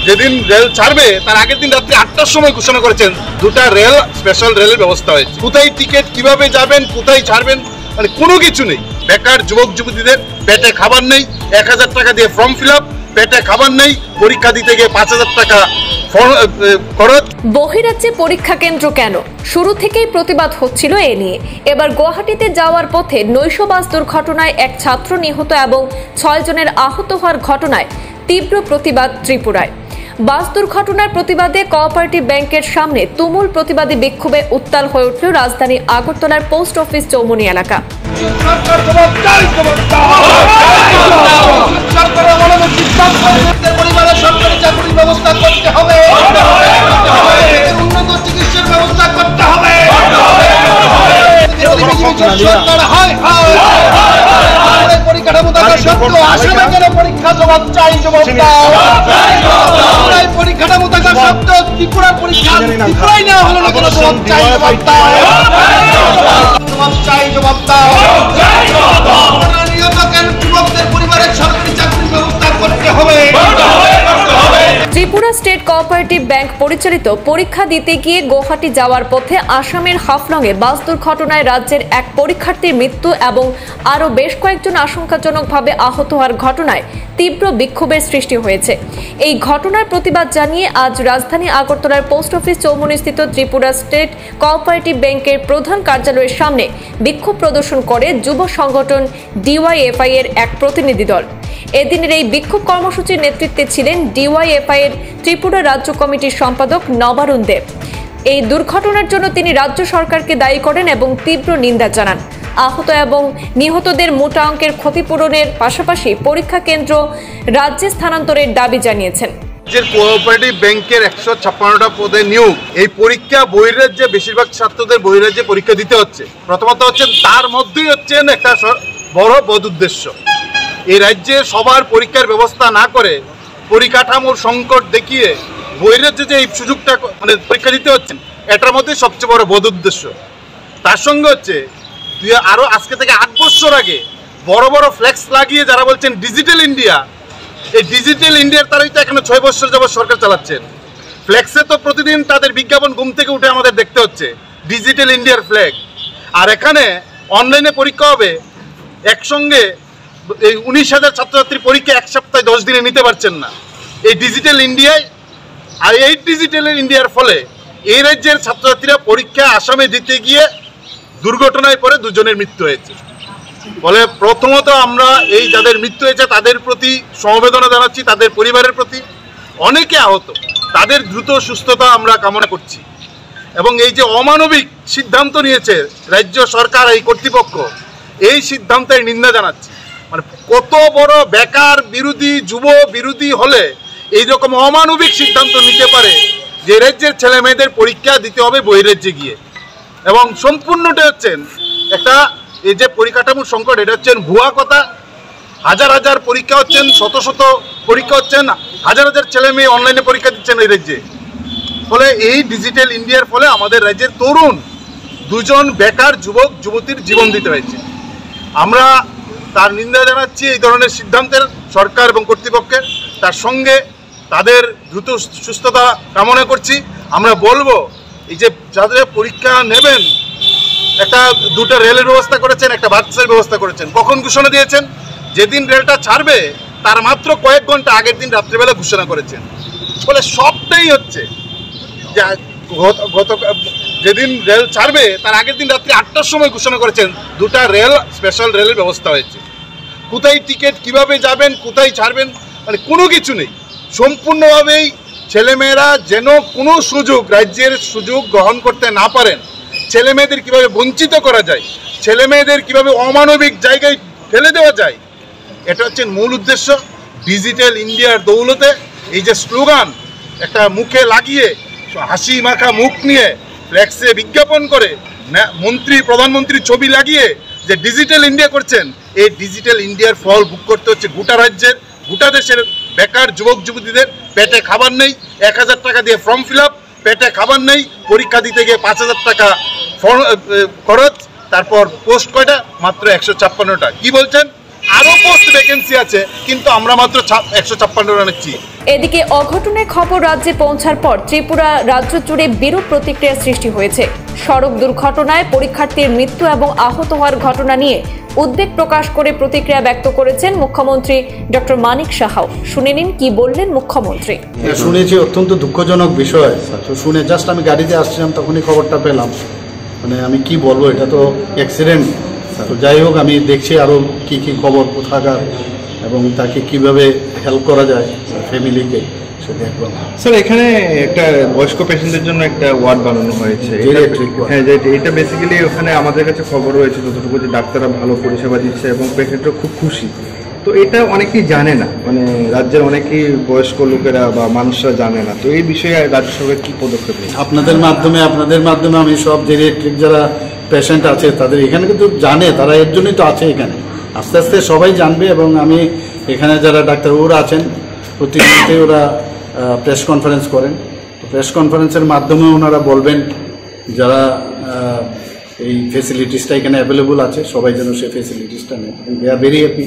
যেদিন রেল ছাড়বে তার আগের দিন রাত্রি 8টার সময় ঘোষণা করেছেন দুটা রেল স্পেশাল রেলের ব্যবস্থা হয়েছে। কোথায় টিকিট, কিভাবে যাবেন, কোথায় ছাড়বেন, মানে কোনো কিছু নেই। বেকার যুবক যুবতীদের পেটে খাবার নেই, 1000 টাকা দিয়ে ফর্ম ফিল আপ, পেটে খাবার নেই, পরীক্ষা দিতে গিয়ে 5000 টাকা খরচ। বহিরাজ্যে পরীক্ষা কেন্দ্র কেন? শুরু থেকেই প্রতিবাদ হচ্ছিল এ নিয়ে। এবার গুয়াহাটিতে যাওয়ার পথে নৈশ বাস দুর্ঘটনায় এক ছাত্র নিহত এবং 6 জনের আহত হওয়ার ঘটনায় তীব্র প্রতিবাদ ত্রিপুরায়। বাস দুর্ঘটনার প্রতিবাদে কোঅপারেটিভ ব্যাংকের সামনে তুমুল প্রতিবাদী বিক্ষোভে উত্তাল হয়ে উঠল রাজধানী আগরতলার পোস্ট অফিস চৌমুহনী এলাকা। ত্রিপুরা স্টেট কোঅপারেটিভ ব্যাংক পরিচালিত পরীক্ষা দিতে গিয়ে গুয়াহাটি যাওয়ার পথে আসামের হাফলংয়ে বাস দুর্ঘটনায় রাজ্যের এক পরীক্ষার্থীর মৃত্যু এবং আরও বেশ কয়েকজন আশঙ্কাজনকভাবে আহত হওয়ার ঘটনায় তীব্র বিক্ষোভের সৃষ্টি হয়েছে। এই ঘটনার প্রতিবাদ জানিয়ে আজ রাজধানী আগরতলার পোস্ট অফিস চৌমুহনীস্থিত ত্রিপুরা স্টেট কোঅপারেটিভ ব্যাংকের প্রধান কার্যালয়ের সামনে বিক্ষোভ প্রদর্শন করে যুব সংগঠন ডিওয়াইএফআই এর এক প্রতিনিধি দল। এদিনের এই বিক্ষোভ কর্মসূচির নেতৃত্বে ছিলেন ডিওয়াইএফআই এর ত্রিপুরা রাজ্য কমিটির সম্পাদক নবারুণ দেব। এই দুর্ঘটনার জন্য তিনি রাজ্য সরকারকে দায়ী করেন এবং তীব্র নিন্দা জানান। আহত এবং নিহতদের মোটা অঙ্কের ক্ষতিপূরণের পাশাপাশি পরীক্ষা কেন্দ্র রাজ্যে স্থানান্তরের দাবি জানিয়েছেন। কোঅপারেটিভ ব্যাংকের 156টা পদে নিয়োগ, এই পরীক্ষা বহিরাজ্যে বেশিরভাগ ছাত্রদের বহিরাজ্যে পরীক্ষা দিতে হচ্ছে। প্রথমত হচ্ছেন তার মধ্যেই হচ্ছেন একটা বড় বদ উদ্দেশ্য। এই রাজ্যে সবার পরীক্ষার ব্যবস্থা না করে পরিকাঠামোর সংকট দেখিয়ে বহিরাজ্যে যে এই সুযোগটা মানে পরীক্ষা দিতে হচ্ছেন, এটার মধ্যে সবচেয়ে বড় বদ উদ্দেশ্য। তার সঙ্গে হচ্ছে আরো আজকে থেকে 8 বছর আগে বড় বড় ফ্লেক্স লাগিয়ে যারা বলছেন ডিজিটাল ইন্ডিয়া, এই ডিজিটাল ইন্ডিয়ার তারাই তো এখানে 6 বছর যাবত সরকার চালাচ্ছেন। ফ্লেক্সে তো প্রতিদিন তাদের বিজ্ঞাপন ঘুম থেকে উঠে আমাদের দেখতে হচ্ছে ডিজিটাল ইন্ডিয়ার ফ্ল্যাগ। আর এখানে অনলাইনে পরীক্ষা হবে, একসঙ্গে এই 19,000 ছাত্রছাত্রীর পরীক্ষা এক সপ্তাহে 10 দিনে নিতে পারছেন না এই ডিজিটাল ইন্ডিয়ায়। আর এই ডিজিটাল ইন্ডিয়ার ফলে এই রাজ্যের ছাত্রছাত্রীরা পরীক্ষা আসামে দিতে গিয়ে দুর্ঘটনায় পরে 2 জনের মৃত্যু হয়েছে। ফলে প্রথমত আমরা এই যাদের মৃত্যু হয়েছে তাদের প্রতি সমবেদনা জানাচ্ছি, তাদের পরিবারের প্রতি। অনেকে আহত, তাদের দ্রুত সুস্থতা আমরা কামনা করছি। এবং এই যে অমানবিক সিদ্ধান্ত নিয়েছে রাজ্য সরকার, এই কর্তৃপক্ষ, এই সিদ্ধান্তের নিন্দা জানাচ্ছি। মানে কত বড় বেকার বিরোধী, যুব বিরোধী হলে এইরকম অমানবিক সিদ্ধান্ত নিতে পারে যে রাজ্যের ছেলে মেয়েদের পরীক্ষা দিতে হবে বহিরাজ্যে গিয়ে। এবং সম্পূর্ণটা হচ্ছেন একটা এই যে পরিকাঠামোর সংকট, এটা হচ্ছেন ভুয়া কথা। হাজার হাজার পরীক্ষা হচ্ছেন, শত শত পরীক্ষা হচ্ছেন, হাজার হাজার ছেলে মেয়ে অনলাইনে পরীক্ষা দিচ্ছেন এই রাজ্যে। ফলে এই ডিজিটাল ইন্ডিয়ার ফলে আমাদের রাজ্যের তরুণ 2 জন বেকার যুবক যুবতীর জীবন দিতে হয়েছে। আমরা তার নিন্দা জানাচ্ছি এই ধরনের সিদ্ধান্তের সরকার এবং কর্তৃপক্ষের। তার সঙ্গে তাদের দ্রুত সুস্থতা কামনা করছি। আমরা বলবো এই যে যাদের পরীক্ষা নেবেন, একটা 2টা রেলের ব্যবস্থা করেছেন, একটা বাসের ব্যবস্থা করেছেন। কখন ঘোষণা দিয়েছেন? যেদিন রেলটা ছাড়বে তার মাত্র কয়েক ঘন্টা আগের দিন রাত্রিবেলা ঘোষণা করেছেন। ফলে সবটাই হচ্ছে যেদিন রেল ছাড়বে তার আগের দিন রাত্রি 8টার সময় ঘোষণা করেছেন দুটা রেল স্পেশাল রেলের ব্যবস্থা হয়েছে। কোথায় টিকিট, কিভাবে যাবেন, কোথায় ছাড়বেন, মানে কোনো কিছু নেই। সম্পূর্ণভাবেই ছেলেমেয়েরা যেন কোনো সুযোগ, রাজ্যের সুযোগ গ্রহণ করতে না পারেন, ছেলেমেয়েদের কীভাবে বঞ্চিত করা যায়, ছেলেমেয়েদের কীভাবে অমানবিক জায়গায় ফেলে দেওয়া যায়, এটা হচ্ছে মূল উদ্দেশ্য। ডিজিটাল ইন্ডিয়ার দৌলতে এই যে স্লোগান একটা মুখে লাগিয়ে, হাসি মাখা মুখ নিয়ে ফ্ল্যাক্সে বিজ্ঞাপন করে, মন্ত্রী প্রধানমন্ত্রীর ছবি লাগিয়ে যে ডিজিটাল ইন্ডিয়া করছেন, এই ডিজিটাল ইন্ডিয়ার ফল ভোগ করতে হচ্ছে গোটা রাজ্যের, গোটা দেশের বেকার যুবক যুবতীদের। পেটে খাবার নেই, 1000 টাকা দিয়ে ফর্ম ফিল আপ, পেটে খাবার নেই, পরীক্ষা দিতে গিয়ে 5000 টাকা খরচ, তারপর পোস্ট কয়টা? মাত্র 156টা। কি বলছেন? আরো পোস্ট ভ্যাকেন্সি আছে, কিন্তু আমরা মাত্র 156 রাখছি। এদিকে অঘটনের খবর রাজ্যে পৌঁছার পর ত্রিপুরা রাজ্য জুড়ে বিরূপ প্রতিক্রিয়ার সৃষ্টি হয়েছে। সড়ক দুর্ঘটনায় পরীক্ষার্থীর মৃত্যু এবং আহত হওয়ার ঘটনা নিয়ে উদ্বেগ প্রকাশ করে প্রতিক্রিয়া ব্যক্ত করেছেন মুখ্যমন্ত্রী ডক্টর মানিক সাহাও। শুনে নিন কি বললেন মুখ্যমন্ত্রী। শুনেছি অত্যন্ত দুঃখজনক বিষয়। তো শুনে জাস্ট আমি গাড়িতে আসছিলাম, তখনই খবরটা পেলাম। মানে আমি কি বলবো, এটা তো অ্যাক্সিডেন্ট। তো যাই হোক, আমি দেখছি আরও কি কি খবর কোথাকার এবং তাকে কিভাবে হেল্প করা যায় ফ্যামিলিকে, সে দেখবো। স্যার, এখানে একটা বয়স্ক পেশেন্টের জন্য একটা ওয়ার্ড বানানো হয়েছে। হ্যাঁ, এটা বেসিক্যালি ওখানে আমাদের কাছে খবর রয়েছে যতটুকু, যে ডাক্তাররা ভালো পরিষেবা দিচ্ছে এবং পেশেন্টরা খুব খুশি। তো এটা অনেকেই জানে না, মানে রাজ্যের অনেকেই বয়স্ক লোকেরা বা মানুষরা জানে না। তো এই বিষয়ে রাজ্য সরকার কি পদক্ষেপ নেয়? আপনাদের মাধ্যমে আমি সব জেরিয়াট্রিক যারা পেশেন্ট আছে তাদের এখানে কিন্তু জানে, তারা এর জন্যই তো আছে এখানে। আস্তে আস্তে সবাই জানবে। এবং আমি এখানে যারা ডাক্তার ওরা আছেন, প্রতিনিয়তই ওরা প্রেস কনফারেন্স করেন। প্রেস কনফারেন্সের মাধ্যমে ওনারা বলবেন যারা এই ফেসিলিটিসটা এখানে অ্যাভেলেবল আছে, সবাই যেন সেই ফেসিলিটিসটা নেয়। দে আর ভেরি হ্যাপি,